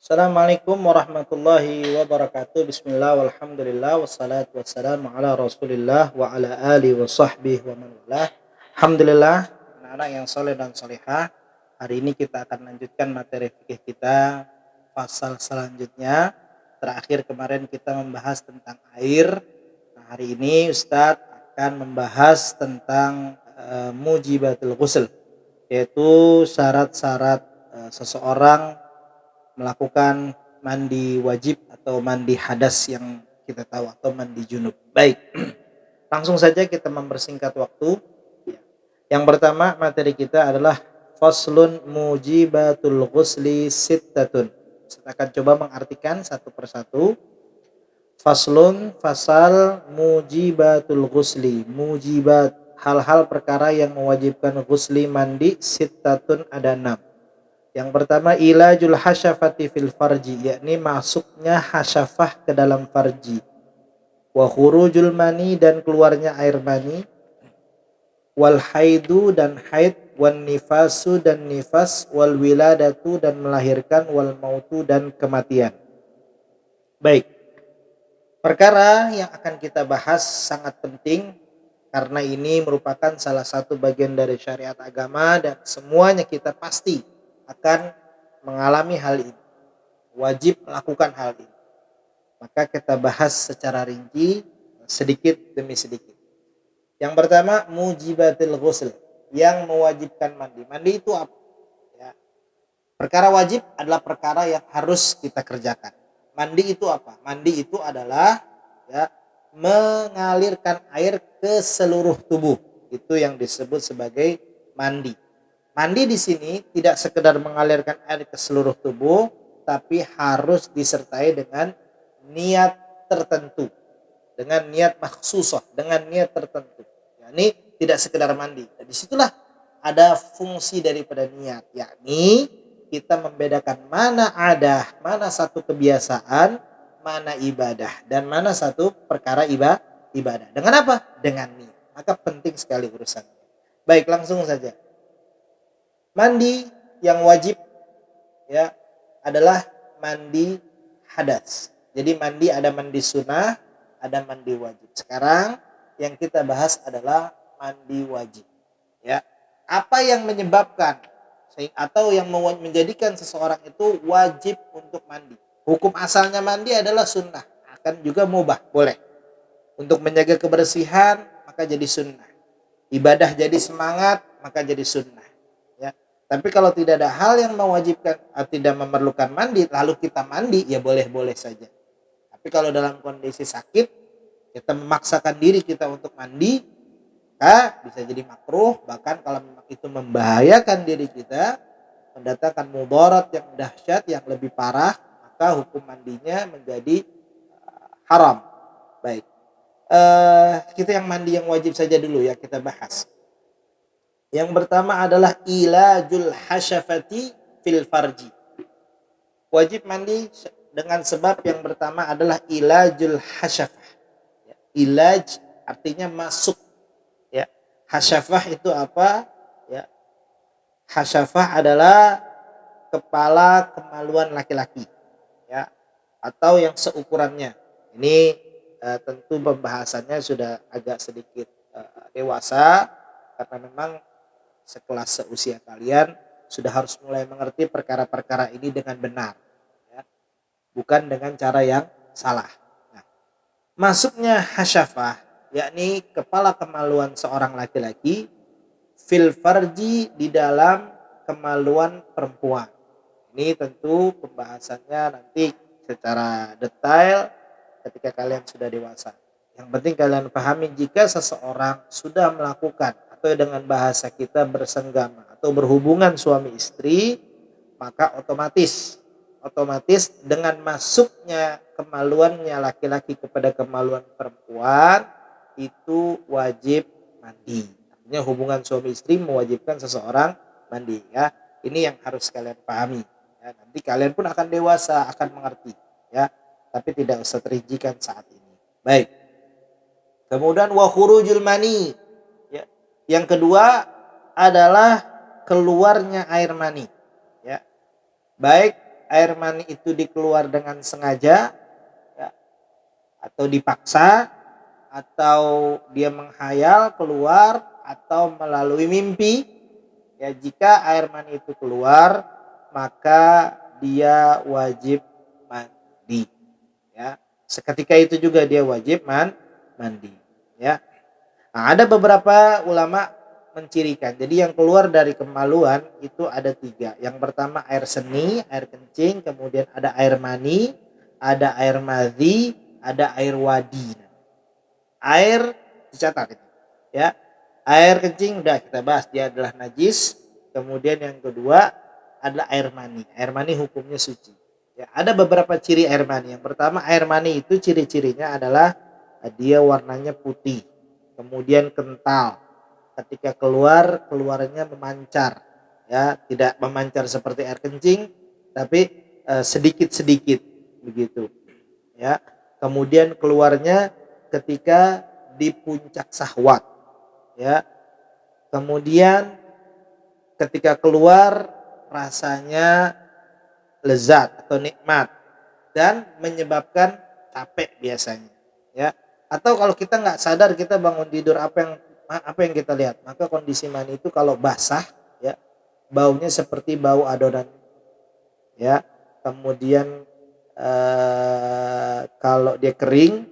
Assalamualaikum warahmatullahi wabarakatuh. Bismillah walhamdulillah wassalatu wassalamu ala Rasulillah wa ala alihi wa sahbihi wa man walah. Alhamdulillah, anak-anak yang soleh dan solehah. Hari ini kita akan lanjutkan materi fikih kita pasal selanjutnya. Terakhir kemarin kita membahas tentang air. Nah, hari ini Ustadz akan membahas tentang mujibatul ghusl, yaitu syarat-syarat seseorang melakukan mandi wajib atau mandi hadas yang kita tahu, atau mandi junub. Baik, langsung saja kita mempersingkat waktu. Yang pertama materi kita adalah faslun mujibatul ghusli sittatun. Saya akan coba mengartikan satu persatu. Faslun, fasal mujibatul ghusli. Mujibat, hal-hal perkara yang mewajibkan ghusli mandi, sittatun, ada 6. Yang pertama ilajul hasyafati fil farji, yakni masuknya hasyafah ke dalam farji. Wa khurujul mani, dan keluarnya air mani. Wal haidu, dan haid. Wan nifasu, dan nifas. Wal wiladatu, dan melahirkan. Wal mautu, dan kematian. Baik, perkara yang akan kita bahas sangat penting karena ini merupakan salah satu bagian dari syariat agama dan semuanya kita pasti akan mengalami hal ini, wajib melakukan hal ini. Maka kita bahas secara rinci sedikit demi sedikit. Yang pertama mujibatul ghusl, yang mewajibkan mandi. Mandi itu apa? Ya. Perkara wajib adalah perkara yang harus kita kerjakan. Mandi itu apa? Mandi itu adalah mengalirkan air ke seluruh tubuh. Itu yang disebut sebagai mandi. Mandi di sini tidak sekedar mengalirkan air ke seluruh tubuh, tapi harus disertai dengan niat tertentu, dengan niat makhsusah, dengan niat tertentu. Yakni tidak sekedar mandi. Dan disitulah ada fungsi daripada niat, yakni kita membedakan mana adah, mana satu kebiasaan, mana ibadah, dan mana satu perkara ibadah. Dengan apa? Dengan niat. Maka penting sekali urusannya. Baik, langsung saja. Mandi yang wajib adalah mandi hadas. Jadi mandi ada mandi sunnah, ada mandi wajib. Sekarang yang kita bahas adalah mandi wajib. Ya. Apa yang menyebabkan atau yang menjadikan seseorang itu wajib untuk mandi? Hukum asalnya mandi adalah sunnah, akan juga mubah, boleh. Untuk menjaga kebersihan maka jadi sunnah. Ibadah jadi semangat maka jadi sunnah. Tapi kalau tidak ada hal yang mewajibkan atau tidak memerlukan mandi, lalu kita mandi, ya boleh-boleh saja. Tapi kalau dalam kondisi sakit, kita memaksakan diri kita untuk mandi, maka bisa jadi makruh. Bahkan kalau memang itu membahayakan diri kita, mendatangkan mudarat yang dahsyat, yang lebih parah, maka hukum mandinya menjadi haram. Baik, kita yang mandi yang wajib saja dulu ya kita bahas. Yang pertama adalah ilajul hasyafati fil farji. Wajib mandi dengan sebab yang pertama adalah ilajul hasyafah. Ilaj artinya masuk. Ya. Hasyafah itu apa? Ya. Hasyafah adalah kepala kemaluan laki-laki. Ya. Atau yang seukurannya. Ini tentu pembahasannya sudah agak sedikit dewasa karena memang sekelas seusia kalian sudah harus mulai mengerti perkara-perkara ini dengan benar, ya. Bukan dengan cara yang salah. Nah, masuknya hasyafah, yakni kepala kemaluan seorang laki-laki, fil farji, di dalam kemaluan perempuan. Ini tentu pembahasannya nanti secara detail ketika kalian sudah dewasa. Yang penting kalian pahami, jika seseorang sudah melakukan atau dengan bahasa kita bersenggama atau berhubungan suami istri, maka otomatis dengan masuknya kemaluannya laki-laki kepada kemaluan perempuan itu wajib mandi. Artinya hubungan suami istri mewajibkan seseorang mandi, ya. Ini yang harus kalian pahami. Ya, nanti kalian pun akan dewasa, akan mengerti, ya. Tapi tidak usah terijikan saat ini. Baik. Kemudian wa khurujul mani. Ya. Yang kedua adalah keluarnya air mani. Ya. Baik air mani itu dikeluar dengan sengaja, ya, atau dipaksa, atau dia menghayal keluar, atau melalui mimpi. Ya, jika air mani itu keluar, maka dia wajib mandi. Ya, seketika itu juga dia wajib mandi. Ya, nah, ada beberapa ulama mencirikan. Jadi yang keluar dari kemaluan itu ada 3. Yang pertama air seni, air kencing, kemudian ada air mani, ada air madhi, ada air wadi. Air dicatat ya. Air kencing udah kita bahas, dia adalah najis. Kemudian yang kedua adalah air mani. Air mani hukumnya suci. Ya, ada beberapa ciri air mani. Yang pertama, air mani itu ciri-cirinya adalah dia warnanya putih, kemudian kental. Ketika keluar, keluarnya memancar. Ya, tidak memancar seperti air kencing, tapi sedikit-sedikit begitu. Ya. Kemudian keluarnya ketika di puncak syahwat. Ya. Kemudian ketika keluar rasanya lezat atau nikmat dan menyebabkan capek biasanya, ya. Atau kalau kita nggak sadar, kita bangun tidur, apa yang kita lihat, maka kondisi mani itu kalau basah, ya, baunya seperti bau adonan, ya. Kemudian kalau dia kering,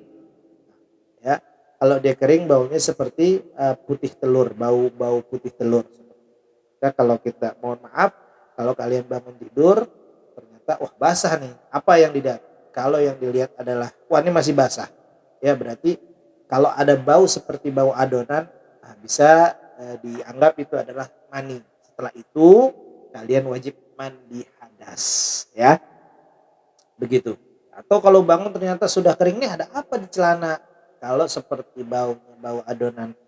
ya, kalau dia kering baunya seperti putih telur, bau putih telur. Nah, kalau kita, mohon maaf, kalau kalian bangun tidur ternyata wah basah nih, apa yang dilihat? Kalau yang dilihat adalah wah ini masih basah, ya berarti kalau ada bau seperti bau adonan, nah, bisa dianggap itu adalah mani. Setelah itu kalian wajib mandi hadas, ya begitu. Atau kalau bangun ternyata sudah kering, nih ada apa di celana? Kalau seperti bau adonan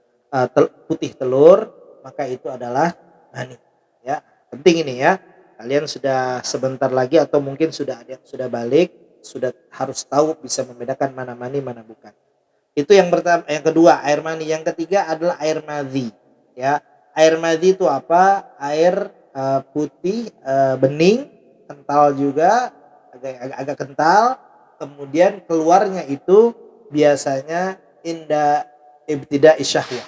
putih telur, maka itu adalah mani. Ya, penting ini ya. Kalian sudah sebentar lagi atau mungkin sudah ada yang sudah balik, sudah harus tahu bisa membedakan mana mani mana bukan. Itu yang pertama, yang kedua air mani. Yang ketiga adalah air madhi. Ya, air madhi itu apa? Air putih bening, kental juga, agak kental. Kemudian keluarnya itu biasanya inda ibtida syahwat,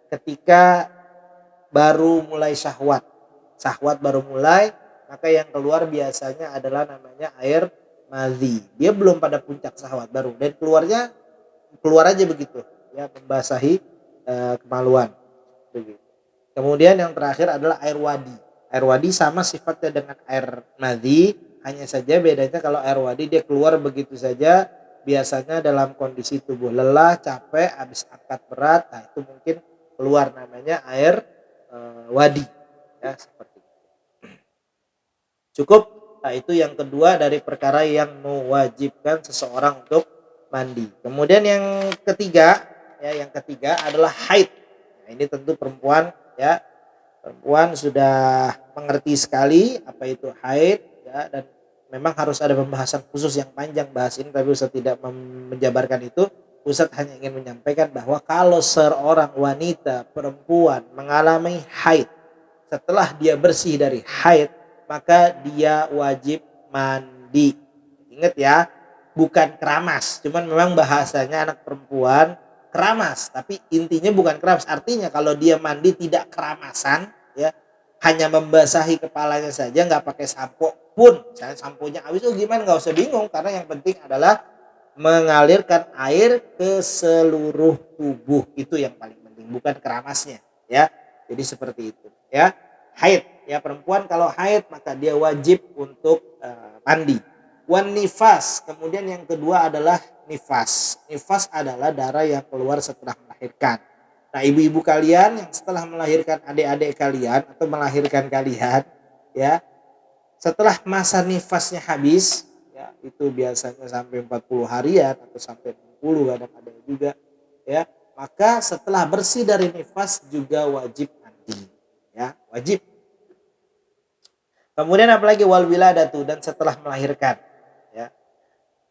ketika baru mulai syahwat baru mulai, maka yang keluar biasanya adalah namanya air madhi. Dia belum pada puncak syahwat baru, dan keluar aja begitu, ya, membasahi kemaluan begitu. Kemudian yang terakhir adalah air wadi. Air wadi sama sifatnya dengan air madhi, hanya saja bedanya kalau air wadi dia keluar begitu saja, biasanya dalam kondisi tubuh lelah, capek, habis angkat berat, nah itu mungkin keluar, namanya air wadi, ya seperti itu. Cukup. Nah, itu yang kedua dari perkara yang mewajibkan seseorang untuk mandi. Kemudian yang ketiga adalah haid. Nah, ini tentu perempuan, ya. Perempuan sudah mengerti sekali apa itu haid, ya, dan memang harus ada pembahasan khusus yang panjang bahas ini, tapi Ustaz tidak menjabarkan itu. Ustaz hanya ingin menyampaikan bahwa kalau seorang wanita perempuan mengalami haid, setelah dia bersih dari haid, maka dia wajib mandi. Ingat ya, bukan keramas, cuman memang bahasanya anak perempuan keramas, tapi intinya bukan keramas. Artinya kalau dia mandi tidak keramasan, ya, hanya membasahi kepalanya saja, nggak pakai sampo pun, misalnya samponya habis, gimana, nggak usah bingung, karena yang penting adalah mengalirkan air ke seluruh tubuh, itu yang paling penting, bukan keramasnya, ya. Jadi seperti itu, ya. Haid, ya, perempuan kalau haid maka dia wajib untuk mandi. Wan nifas, kemudian yang kedua adalah nifas. Nifas adalah darah yang keluar setelah melahirkan. Nah, ibu-ibu kalian yang setelah melahirkan adik-adik kalian atau melahirkan kalian, ya, setelah masa nifasnya habis, ya, itu biasanya sampai 40 harian atau sampai 60, kadang ada juga, ya, maka setelah bersih dari nifas juga wajib mandi, ya, wajib. Kemudian apalagi wal wiladatu, dan setelah melahirkan, ya.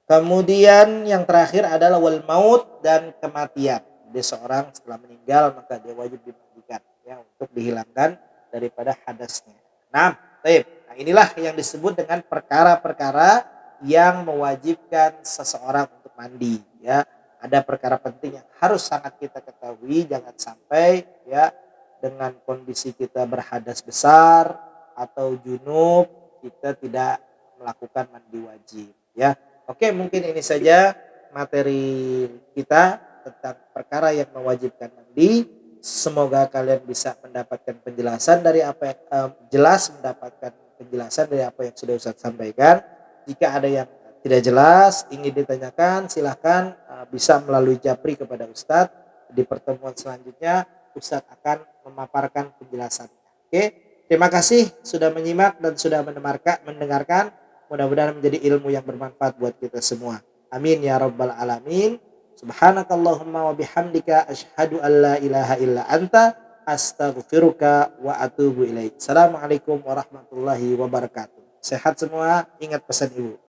Kemudian yang terakhir adalah wal maut, dan kematian. Jadi seorang setelah meninggal maka dia wajib dimandikan, ya, untuk dihilangkan daripada hadasnya. Nah, baik. Nah, inilah yang disebut dengan perkara-perkara yang mewajibkan seseorang untuk mandi ya. Ada perkara penting yang harus sangat kita ketahui, jangan sampai ya dengan kondisi kita berhadas besar atau junub kita tidak melakukan mandi wajib ya. Oke, mungkin ini saja materi kita tentang perkara yang mewajibkan mandi. Semoga kalian bisa mendapatkan penjelasan dari apa yang jelas mendapatkan penjelasan dari apa yang sudah Ustaz sampaikan. Jika ada yang tidak jelas ingin ditanyakan, silahkan bisa melalui japri kepada Ustadz. Di pertemuan selanjutnya Ustadz akan memaparkan penjelasannya. Oke, terima kasih sudah menyimak dan sudah mendengarkan. Mudah-mudahan menjadi ilmu yang bermanfaat buat kita semua. Amin ya rabbal alamin. Subhanakallahumma wa bihamdika asyhadu an la ilaha illa anta astaghfiruka wa atubu ilaik. Assalamualaikum warahmatullahi wabarakatuh. Sehat semua, ingat pesan ibu.